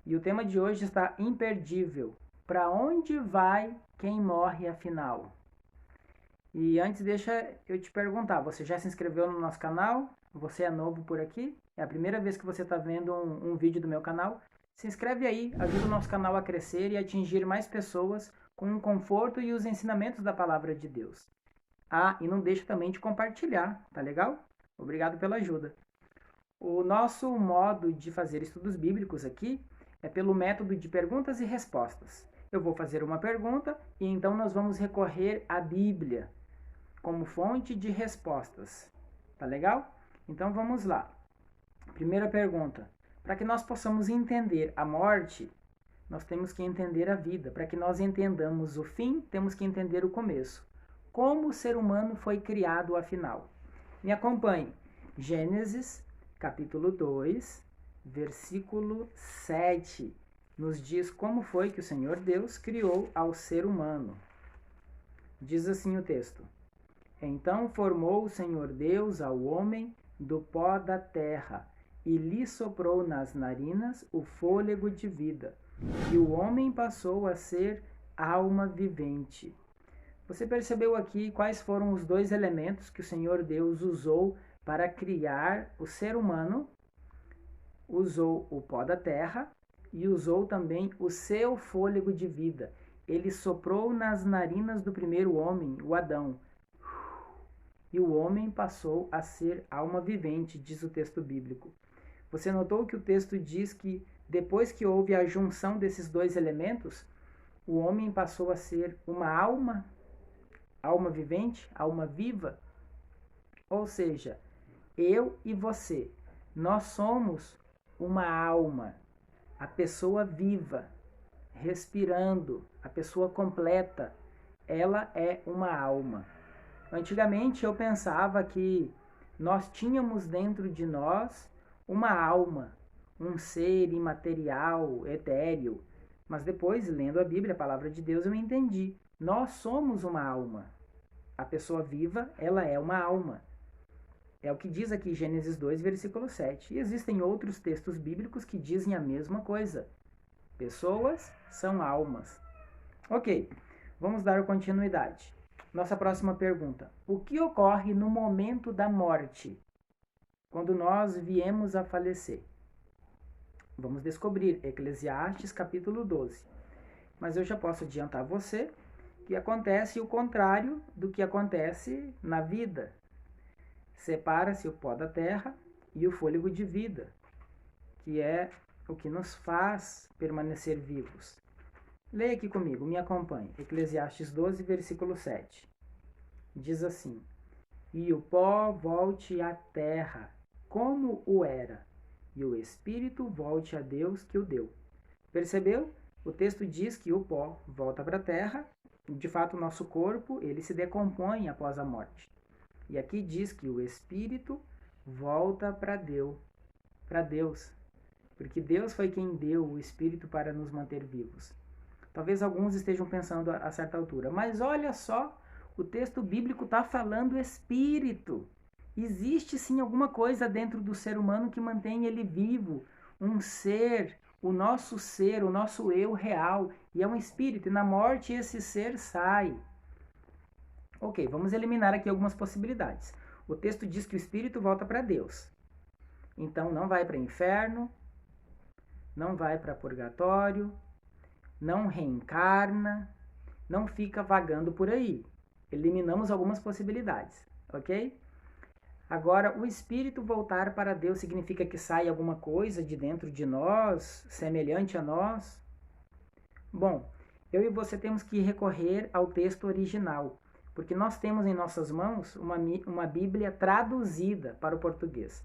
E o tema de hoje está imperdível. Para onde vai quem morre afinal? E antes deixa eu te perguntar, você já se inscreveu no nosso canal? Você é novo por aqui? É a primeira vez que você está vendo um vídeo do meu canal? Se inscreve aí, ajuda o nosso canal a crescer e atingir mais pessoas com o conforto e os ensinamentos da palavra de Deus. Ah, e não deixa também de compartilhar, tá legal? Obrigado pela ajuda. O nosso modo de fazer estudos bíblicos aqui é pelo método de perguntas e respostas. Eu vou fazer uma pergunta e então nós vamos recorrer à Bíblia como fonte de respostas. Tá legal? Então vamos lá. Primeira pergunta. Para que nós possamos entender a morte, nós temos que entender a vida. Para que nós entendamos o fim, temos que entender o começo. Como o ser humano foi criado afinal? Me acompanhe. Gênesis, capítulo 2, versículo 7, nos diz como foi que o Senhor Deus criou ao ser humano. Diz assim o texto: Então formou o Senhor Deus ao homem do pó da terra e lhe soprou nas narinas o fôlego de vida, e o homem passou a ser alma vivente. Você percebeu aqui quais foram os dois elementos que o Senhor Deus usou para criar o ser humano? Usou o pó da terra e usou também o seu fôlego de vida. Ele soprou nas narinas do primeiro homem, o Adão. E o homem passou a ser alma vivente, diz o texto bíblico. Você notou que o texto diz que depois que houve a junção desses dois elementos, o homem passou a ser uma alma vivente, alma viva? Ou seja, eu e você, nós somos uma alma, a pessoa viva, respirando, a pessoa completa, ela é uma alma. Antigamente eu pensava que nós tínhamos dentro de nós uma alma, um ser imaterial, etéreo, mas depois, lendo a Bíblia, a palavra de Deus, eu entendi. Nós somos uma alma. A pessoa viva, ela é uma alma. É o que diz aqui Gênesis 2, versículo 7. E existem outros textos bíblicos que dizem a mesma coisa. Pessoas são almas. Ok, vamos dar continuidade. Nossa próxima pergunta. O que ocorre no momento da morte? Quando nós viemos a falecer? Vamos descobrir. Eclesiastes capítulo 12. Mas eu já posso adiantar a você que acontece o contrário do que acontece na vida. Separa-se o pó da terra e o fôlego de vida, que é o que nos faz permanecer vivos. Leia aqui comigo, me acompanhe. Eclesiastes 12, versículo 7. Diz assim: E o pó volte à terra, como o era, e o espírito volte a Deus que o deu. Percebeu? O texto diz que o pó volta para a terra. De fato, o nosso corpo ele se decompõe após a morte. E aqui diz que o espírito volta para Deus, porque Deus foi quem deu o espírito para nos manter vivos. Talvez alguns estejam pensando a certa altura, mas olha só, o texto bíblico está falando espírito. Existe sim alguma coisa dentro do ser humano que mantém ele vivo, um ser, o nosso eu real, e é um espírito, e na morte esse ser sai. Ok, vamos eliminar aqui algumas possibilidades. O texto diz que o espírito volta para Deus. Então não vai para o inferno, não vai para purgatório, não reencarna, não fica vagando por aí. Eliminamos algumas possibilidades, ok? Agora, o espírito voltar para Deus significa que sai alguma coisa de dentro de nós, semelhante a nós? Bom, eu e você temos que recorrer ao texto original, porque nós temos em nossas mãos uma Bíblia traduzida para o português.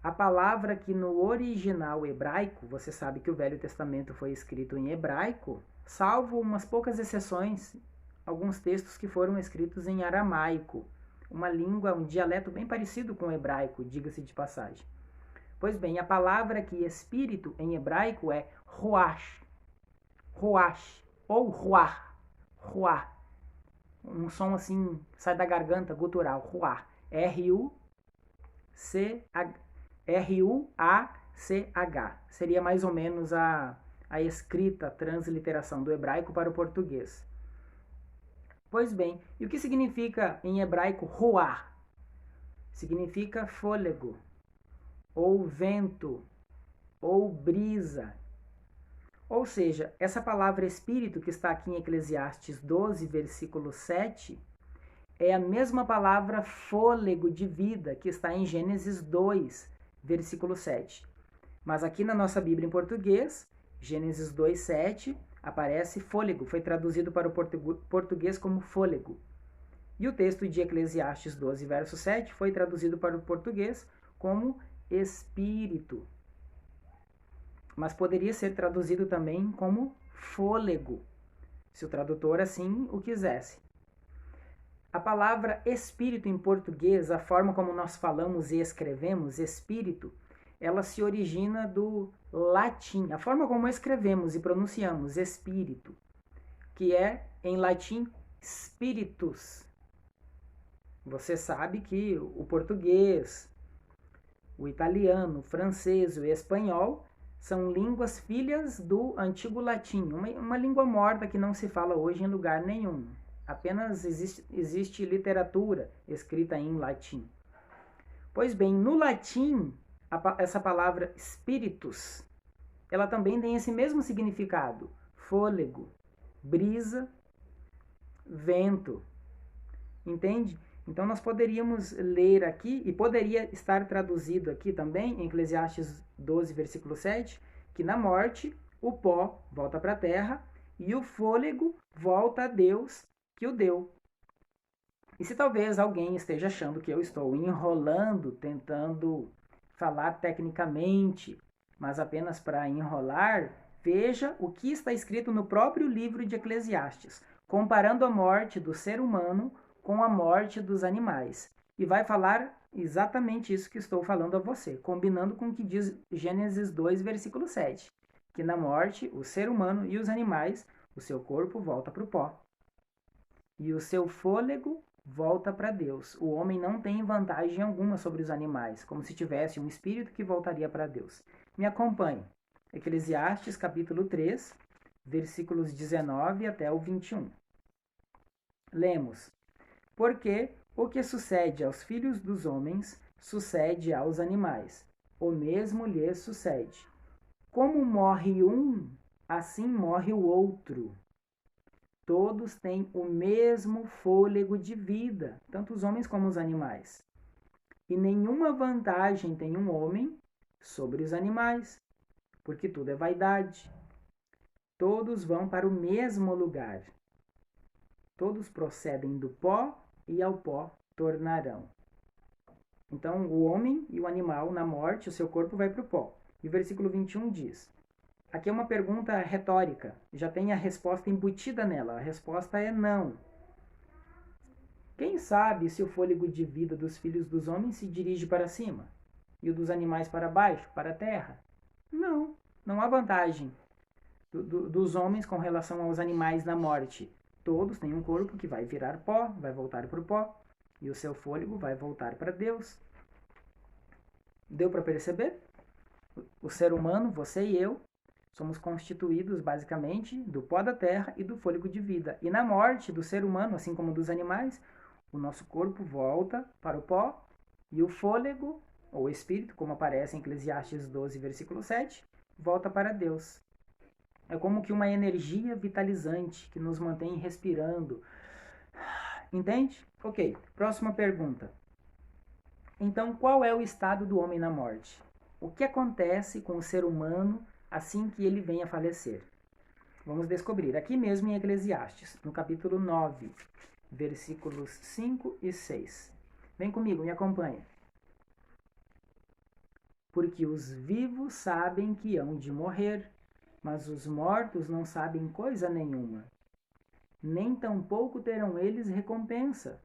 A palavra que no original hebraico, você sabe que o Velho Testamento foi escrito em hebraico, salvo umas poucas exceções, alguns textos que foram escritos em aramaico, uma língua, um dialeto bem parecido com o hebraico, diga-se de passagem. Pois bem, a palavra aqui espírito em hebraico é ruach, ruach, ou ruach, ruach. Um som assim, sai da garganta, gutural, ruach. R-U-A-C-H. Seria mais ou menos a escrita, a transliteração do hebraico para o português. Pois bem, e o que significa em hebraico ruah? Significa fôlego, ou vento, ou brisa. Ou seja, essa palavra espírito que está aqui em Eclesiastes 12, versículo 7, é a mesma palavra fôlego de vida que está em Gênesis 2, versículo 7. Mas aqui na nossa Bíblia em português, Gênesis 2, 7, aparece fôlego, foi traduzido para o português como fôlego. E o texto de Eclesiastes 12, verso 7, foi traduzido para o português como espírito. Mas poderia ser traduzido também como fôlego, se o tradutor assim o quisesse. A palavra espírito em português, a forma como nós falamos e escrevemos espírito, ela se origina do latim, a forma como escrevemos e pronunciamos espírito, que é em latim spiritus. Você sabe que o português, o italiano, o francês e o espanhol são línguas filhas do antigo latim, uma língua morta que não se fala hoje em lugar nenhum. Apenas existe literatura escrita em latim. Pois bem, no latim, essa palavra spiritus, ela também tem esse mesmo significado: fôlego, brisa, vento. Entende? Então nós poderíamos ler aqui, e poderia estar traduzido aqui também, em Eclesiastes 12, versículo 7, que na morte o pó volta para a terra e o fôlego volta a Deus que o deu. E se talvez alguém esteja achando que eu estou enrolando, tentando falar tecnicamente, mas apenas para enrolar, veja o que está escrito no próprio livro de Eclesiastes, comparando a morte do ser humano com a morte dos animais. E vai falar exatamente isso que estou falando a você, combinando com o que diz Gênesis 2, versículo 7, que na morte, o ser humano e os animais, o seu corpo volta para o pó. E o seu fôlego volta para Deus. O homem não tem vantagem alguma sobre os animais, como se tivesse um espírito que voltaria para Deus. Me acompanhe. Eclesiastes capítulo 3, versículos 19 até o 21. Lemos: Porque o que sucede aos filhos dos homens sucede aos animais. O mesmo lhes sucede. Como morre um, assim morre o outro. Todos têm o mesmo fôlego de vida, tanto os homens como os animais. E nenhuma vantagem tem um homem sobre os animais, porque tudo é vaidade. Todos vão para o mesmo lugar. Todos procedem do pó e ao pó tornarão. Então, o homem e o animal, na morte, o seu corpo vai para o pó. E o versículo 21 diz: aqui é uma pergunta retórica, já tem a resposta embutida nela. A resposta é não. Quem sabe se o fôlego de vida dos filhos dos homens se dirige para cima e o dos animais para baixo, para a terra? Não, não há vantagem dos homens com relação aos animais na morte. Todos têm um corpo que vai virar pó, vai voltar para o pó, e o seu fôlego vai voltar para Deus. Deu para perceber? O ser humano, você e eu, somos constituídos basicamente do pó da terra e do fôlego de vida. E na morte do ser humano, assim como dos animais, o nosso corpo volta para o pó e o fôlego, ou espírito, como aparece em Eclesiastes 12, versículo 7, volta para Deus. É como que uma energia vitalizante que nos mantém respirando. Entende? Ok, próxima pergunta. Então, qual é o estado do homem na morte? O que acontece com o ser humano assim que ele vem a falecer? Vamos descobrir aqui mesmo em Eclesiastes, no capítulo 9, versículos 5 e 6. Vem comigo, me acompanha. Porque os vivos sabem que hão de morrer, mas os mortos não sabem coisa nenhuma. Nem tampouco terão eles recompensa,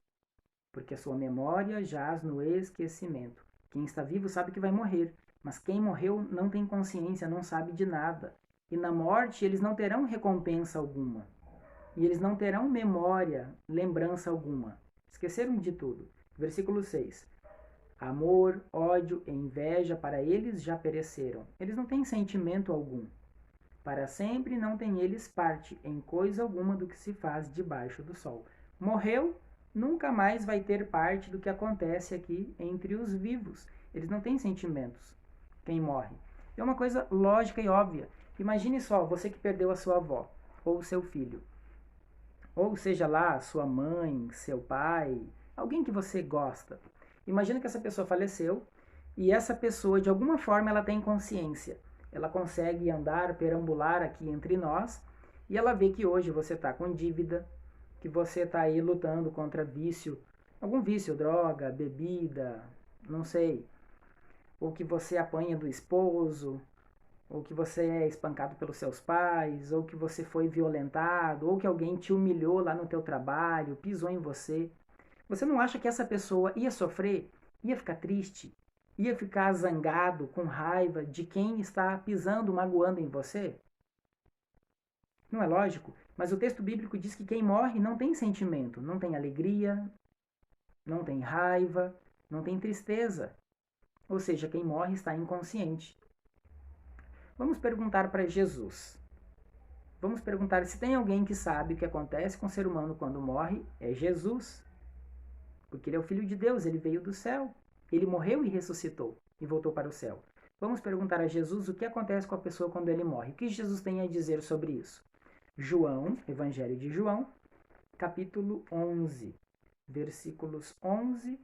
porque a sua memória jaz no esquecimento. Quem está vivo sabe que vai morrer, mas quem morreu não tem consciência, não sabe de nada. E na morte eles não terão recompensa alguma. E eles não terão memória, lembrança alguma. Esqueceram de tudo. Versículo 6. Amor, ódio e inveja para eles já pereceram. Eles não têm sentimento algum. Para sempre não têm eles parte em coisa alguma do que se faz debaixo do sol. Morreu, nunca mais vai ter parte do que acontece aqui entre os vivos. Eles não têm sentimentos. Quem morre. É uma coisa lógica e óbvia. Imagine só, você que perdeu a sua avó ou o seu filho. Ou seja lá, sua mãe, seu pai, alguém que você gosta. Imagina que essa pessoa faleceu e essa pessoa, de alguma forma, ela tem consciência. Ela consegue andar, perambular aqui entre nós e ela vê que hoje você está com dívida, que você está aí lutando contra vício, algum vício, droga, bebida, não sei, ou que você apanha do esposo, ou que você é espancado pelos seus pais, ou que você foi violentado, ou que alguém te humilhou lá no teu trabalho, pisou em você. Você não acha que essa pessoa ia sofrer, ia ficar triste, ia ficar zangado, com raiva de quem está pisando, magoando em você? Não é lógico? Mas o texto bíblico diz que quem morre não tem sentimento, não tem alegria, não tem raiva, não tem tristeza. Ou seja, quem morre está inconsciente. Vamos perguntar para Jesus. Vamos perguntar se tem alguém que sabe o que acontece com o ser humano quando morre. É Jesus. Porque ele é o Filho de Deus, ele veio do céu. Ele morreu e ressuscitou e voltou para o céu. Vamos perguntar a Jesus o que acontece com a pessoa quando ele morre. O que Jesus tem a dizer sobre isso? João, Evangelho de João, capítulo 11, versículos 11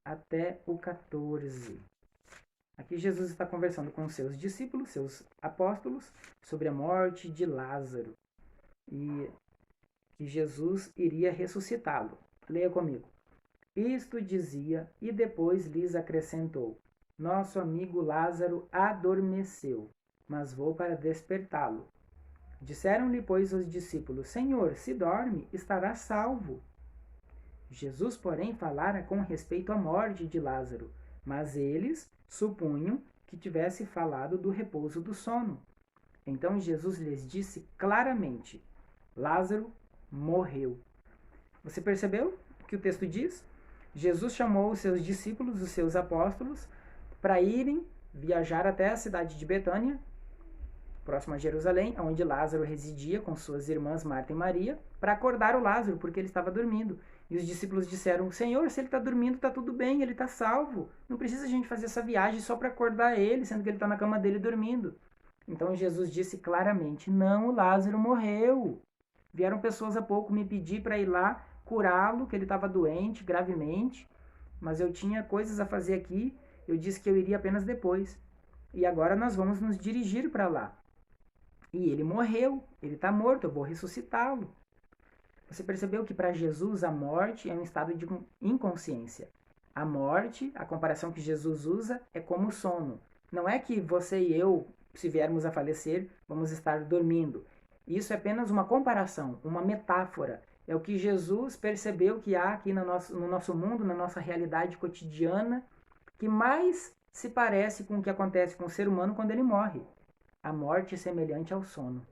até o 14. Aqui Jesus está conversando com seus discípulos, seus apóstolos, sobre a morte de Lázaro e que Jesus iria ressuscitá-lo. Leia comigo. Isto dizia e depois lhes acrescentou: Nosso amigo Lázaro adormeceu, mas vou para despertá-lo. Disseram-lhe, pois, os discípulos: Senhor, se dorme, estará salvo. Jesus, porém, falara com respeito à morte de Lázaro, mas eles supunham que tivesse falado do repouso do sono. Então Jesus lhes disse claramente: Lázaro morreu. Você percebeu o que o texto diz? Jesus chamou os seus discípulos, os seus apóstolos, para irem viajar até a cidade de Betânia, próximo a Jerusalém, onde Lázaro residia com suas irmãs Marta e Maria, para acordar o Lázaro, porque ele estava dormindo. E os discípulos disseram: Senhor, se ele está dormindo, está tudo bem, ele está salvo. Não precisa a gente fazer essa viagem só para acordar ele, sendo que ele está na cama dele dormindo. Então Jesus disse claramente: Não, o Lázaro morreu. Vieram pessoas há pouco me pedir para ir lá curá-lo, que ele estava doente gravemente, mas eu tinha coisas a fazer aqui, eu disse que eu iria apenas depois. E agora nós vamos nos dirigir para lá. E ele morreu, ele está morto, eu vou ressuscitá-lo. Você percebeu que para Jesus a morte é um estado de inconsciência. A morte, a comparação que Jesus usa, é como o sono. Não é que você e eu, se viermos a falecer, vamos estar dormindo. Isso é apenas uma comparação, uma metáfora. É o que Jesus percebeu que há aqui no nosso mundo, na nossa realidade cotidiana, que mais se parece com o que acontece com o ser humano quando ele morre. A morte é semelhante ao sono.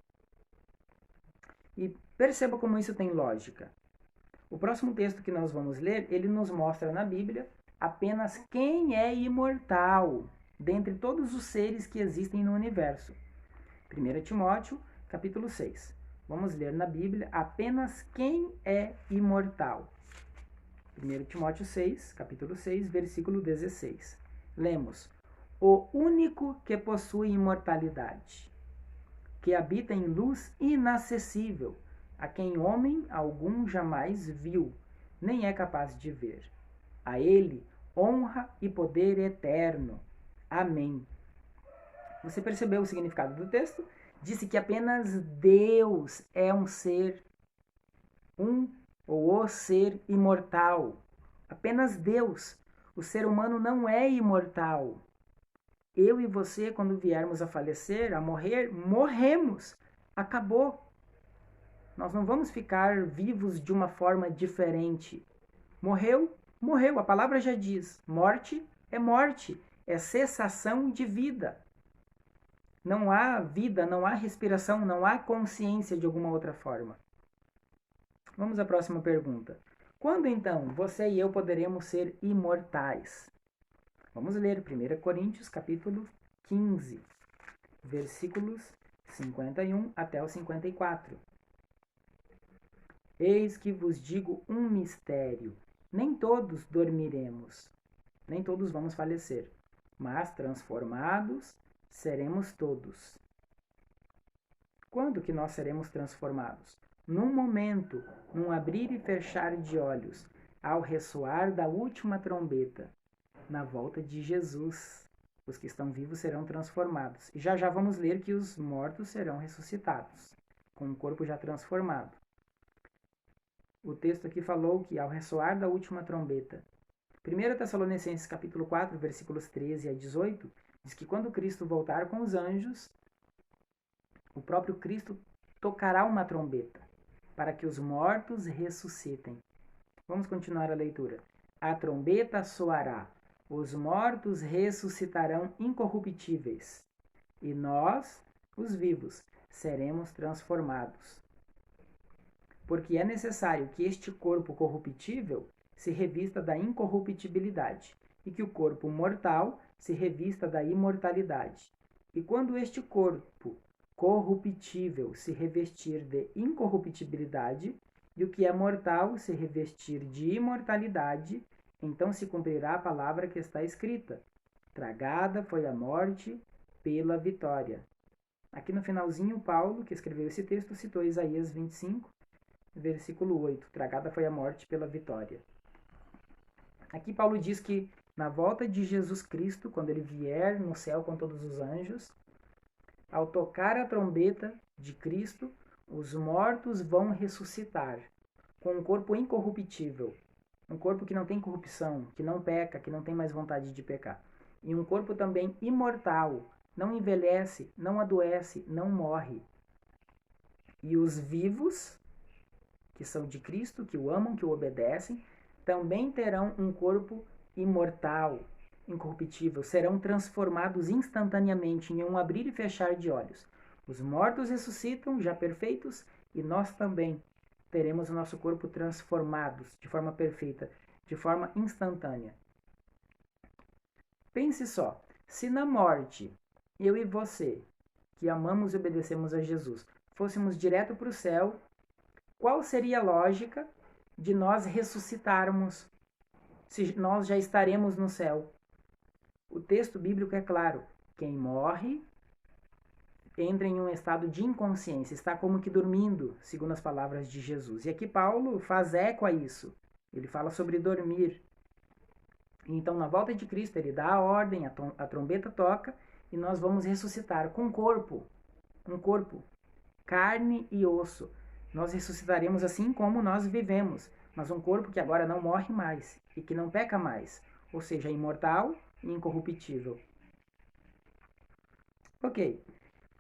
E perceba como isso tem lógica. O próximo texto que nós vamos ler, ele nos mostra na Bíblia apenas quem é imortal dentre todos os seres que existem no universo. 1 Timóteo, capítulo 6. Vamos ler na Bíblia apenas quem é imortal. 1 Timóteo 6, capítulo 6, versículo 16. Lemos: O único que possui imortalidade, que habita em luz inacessível, a quem homem algum jamais viu, nem é capaz de ver. A ele honra e poder eterno. Amém. Você percebeu o significado do texto? Disse que apenas Deus é um ser, ou o ser imortal. Apenas Deus. O ser humano não é imortal. Eu e você, quando viermos a falecer, a morrer, morremos. Acabou. Nós não vamos ficar vivos de uma forma diferente. Morreu, morreu. A palavra já diz: morte, é cessação de vida. Não há vida, não há respiração, não há consciência de alguma outra forma. Vamos à próxima pergunta. Quando então você e eu poderemos ser imortais? Vamos ler 1 Coríntios, capítulo 15, versículos 51 até o 54. Eis que vos digo um mistério. Nem todos dormiremos, nem todos vamos falecer, mas transformados seremos todos. Quando que nós seremos transformados? Num momento, num abrir e fechar de olhos, ao ressoar da última trombeta, na volta de Jesus. Os que estão vivos serão transformados. E já já vamos ler que os mortos serão ressuscitados, com o corpo já transformado. O texto aqui falou que ao ressoar da última trombeta, 1 Tessalonicenses capítulo 4, versículos 13 a 18, diz que quando Cristo voltar com os anjos, o próprio Cristo tocará uma trombeta, para que os mortos ressuscitem. Vamos continuar a leitura. A trombeta soará, os mortos ressuscitarão incorruptíveis, e nós, os vivos, seremos transformados. Porque é necessário que este corpo corruptível se revista da incorruptibilidade, e que o corpo mortal se revista da imortalidade. E quando este corpo corruptível se revestir de incorruptibilidade, e o que é mortal se revestir de imortalidade, então se cumprirá a palavra que está escrita: tragada foi a morte pela vitória. Aqui no finalzinho, Paulo, que escreveu esse texto, citou Isaías 25, versículo 8. Tragada foi a morte pela vitória. Aqui Paulo diz que na volta de Jesus Cristo, quando ele vier no céu com todos os anjos, ao tocar a trombeta de Cristo, os mortos vão ressuscitar com um corpo incorruptível, um corpo que não tem corrupção, que não peca, que não tem mais vontade de pecar. E um corpo também imortal, não envelhece, não adoece, não morre. E os vivos, que são de Cristo, que o amam, que o obedecem, também terão um corpo imortal, incorruptível, serão transformados instantaneamente em um abrir e fechar de olhos. Os mortos ressuscitam, já perfeitos, e nós também teremos o nosso corpo transformados de forma perfeita, de forma instantânea. Pense só, se na morte, eu e você, que amamos e obedecemos a Jesus, fôssemos direto para o céu, qual seria a lógica de nós ressuscitarmos se nós já estaremos no céu? O texto bíblico é claro: quem morre entra em um estado de inconsciência, está como que dormindo, segundo as palavras de Jesus. E aqui Paulo faz eco a isso. Ele fala sobre dormir. Então, na volta de Cristo, ele dá a ordem, a trombeta toca, e nós vamos ressuscitar com um corpo, carne e osso. Nós ressuscitaremos assim como nós vivemos, mas um corpo que agora não morre mais e que não peca mais, ou seja, imortal e incorruptível. Ok,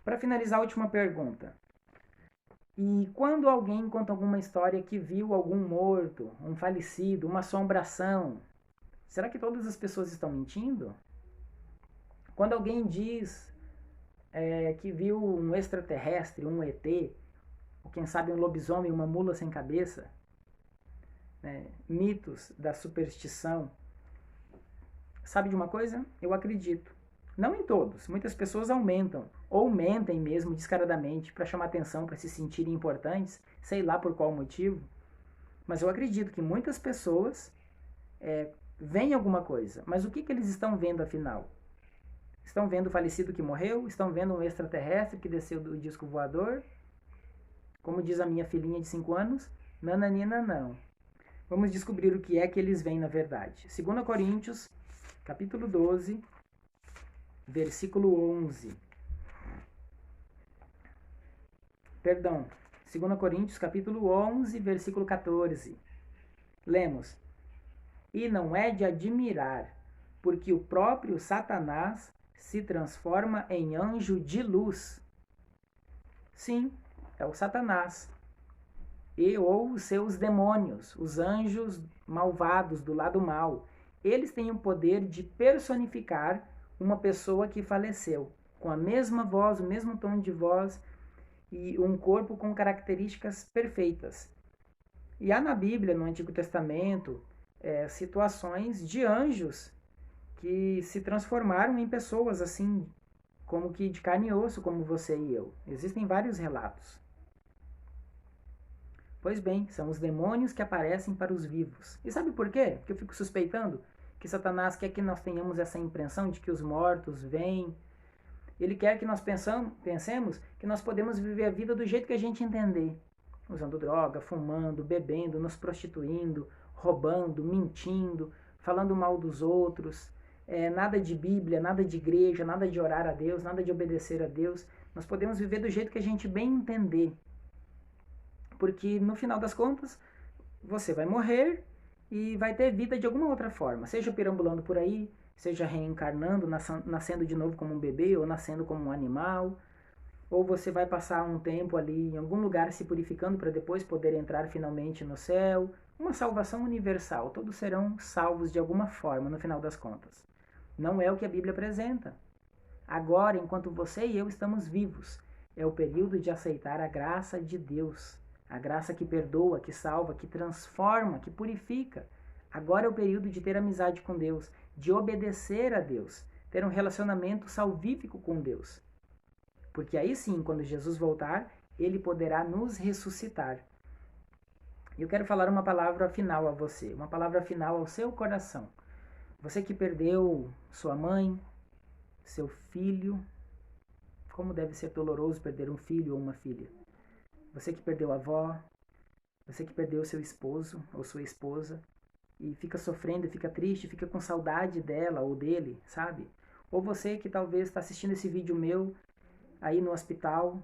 para finalizar, a última pergunta. E quando alguém conta alguma história que viu algum morto, um falecido, uma assombração, será que todas as pessoas estão mentindo? Quando alguém diz que viu um extraterrestre, um ET, ou quem sabe um lobisomem, uma mula sem cabeça, mitos da superstição, sabe de uma coisa? Eu acredito. Não em todos. Muitas pessoas aumentam ou mentem mesmo descaradamente para chamar atenção, para se sentirem importantes, sei lá por qual motivo. Mas eu acredito que muitas pessoas veem alguma coisa. Mas o que eles estão vendo afinal? Estão vendo o falecido que morreu? Estão vendo um extraterrestre que desceu do disco voador? Como diz a minha filhinha de 5 anos, nananina não. Vamos descobrir o que é que eles veem na verdade. 2 Coríntios, capítulo 12, versículo 11. Perdão, 2 Coríntios, capítulo 11, versículo 14. Lemos: E não é de admirar, porque o próprio Satanás se transforma em anjo de luz. Sim, é o Satanás. Ou os seus demônios, os anjos malvados do lado mal. Eles têm o poder de personificar uma pessoa que faleceu, com a mesma voz, o mesmo tom de voz e um corpo com características perfeitas. E há na Bíblia, no Antigo Testamento, situações de anjos que se transformaram em pessoas assim, como que de carne e osso, como você e eu. Existem vários relatos. Pois bem, são os demônios que aparecem para os vivos. E sabe por quê? Porque eu fico suspeitando que Satanás quer que nós tenhamos essa impressão de que os mortos vêm. Ele quer que nós pensemos que nós podemos viver a vida do jeito que a gente entender. Usando droga, fumando, bebendo, nos prostituindo, roubando, mentindo, falando mal dos outros. Nada de Bíblia, nada de igreja, nada de orar a Deus, nada de obedecer a Deus. Nós podemos viver do jeito que a gente bem entender. Porque no final das contas, você vai morrer e vai ter vida de alguma outra forma. Seja perambulando por aí, seja reencarnando, nascendo de novo como um bebê ou nascendo como um animal. Ou você vai passar um tempo ali em algum lugar se purificando para depois poder entrar finalmente no céu. Uma salvação universal. Todos serão salvos de alguma forma no final das contas. Não é o que a Bíblia apresenta. Agora, enquanto você e eu estamos vivos, é o período de aceitar a graça de Deus. A graça que perdoa, que salva, que transforma, que purifica. Agora é o período de ter amizade com Deus, de obedecer a Deus, ter um relacionamento salvífico com Deus. Porque aí sim, quando Jesus voltar, ele poderá nos ressuscitar. E eu quero falar uma palavra final a você, uma palavra final ao seu coração. Você que perdeu sua mãe, seu filho, como deve ser doloroso perder um filho ou uma filha. Você que perdeu a avó, você que perdeu seu esposo ou sua esposa e fica sofrendo, fica triste, fica com saudade dela ou dele, sabe? Ou você que talvez está assistindo esse vídeo meu aí no hospital,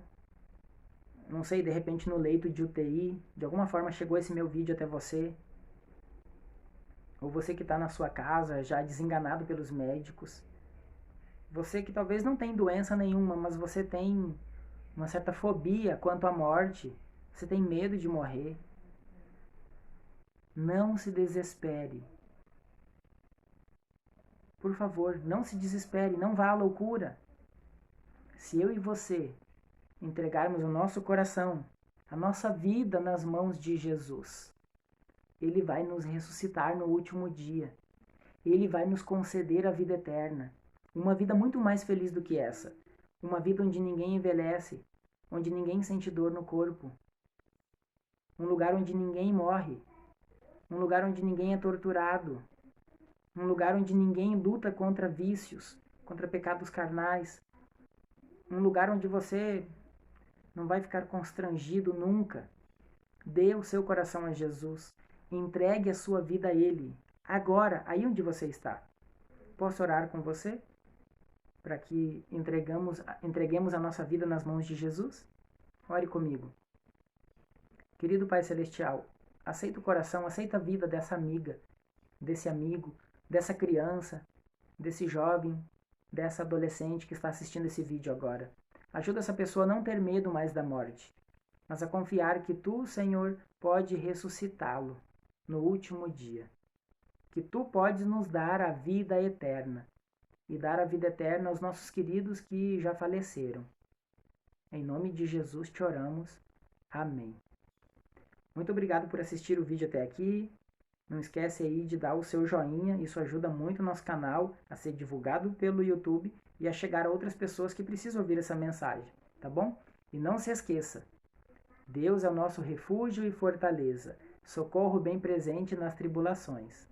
não sei, de repente no leito de UTI, de alguma forma chegou esse meu vídeo até você. Ou você que está na sua casa já desenganado pelos médicos. Você que talvez não tem doença nenhuma, mas você tem uma certa fobia quanto à morte. Você tem medo de morrer. Não se desespere. Por favor, não se desespere, não vá à loucura. Se eu e você entregarmos o nosso coração, a nossa vida nas mãos de Jesus, Ele vai nos ressuscitar no último dia. Ele vai nos conceder a vida eterna. Uma vida muito mais feliz do que essa. Uma vida onde ninguém envelhece, onde ninguém sente dor no corpo. Um lugar onde ninguém morre. Um lugar onde ninguém é torturado. Um lugar onde ninguém luta contra vícios, contra pecados carnais. Um lugar onde você não vai ficar constrangido nunca. Dê o seu coração a Jesus. Entregue a sua vida a Ele. Agora, aí onde você está. Posso orar com você? Para que entreguemos a nossa vida nas mãos de Jesus? Ore comigo. Querido Pai Celestial, aceita o coração, aceita a vida dessa amiga, desse amigo, dessa criança, desse jovem, dessa adolescente que está assistindo esse vídeo agora. Ajuda essa pessoa a não ter medo mais da morte, mas a confiar que Tu, Senhor, pode ressuscitá-lo no último dia. Que Tu podes nos dar a vida eterna e dar a vida eterna aos nossos queridos que já faleceram. Em nome de Jesus te oramos. Amém. Muito obrigado por assistir o vídeo até aqui. Não esquece aí de dar o seu joinha, isso ajuda muito o nosso canal a ser divulgado pelo YouTube e a chegar a outras pessoas que precisam ouvir essa mensagem, tá bom? E não se esqueça, Deus é o nosso refúgio e fortaleza, socorro bem presente nas tribulações.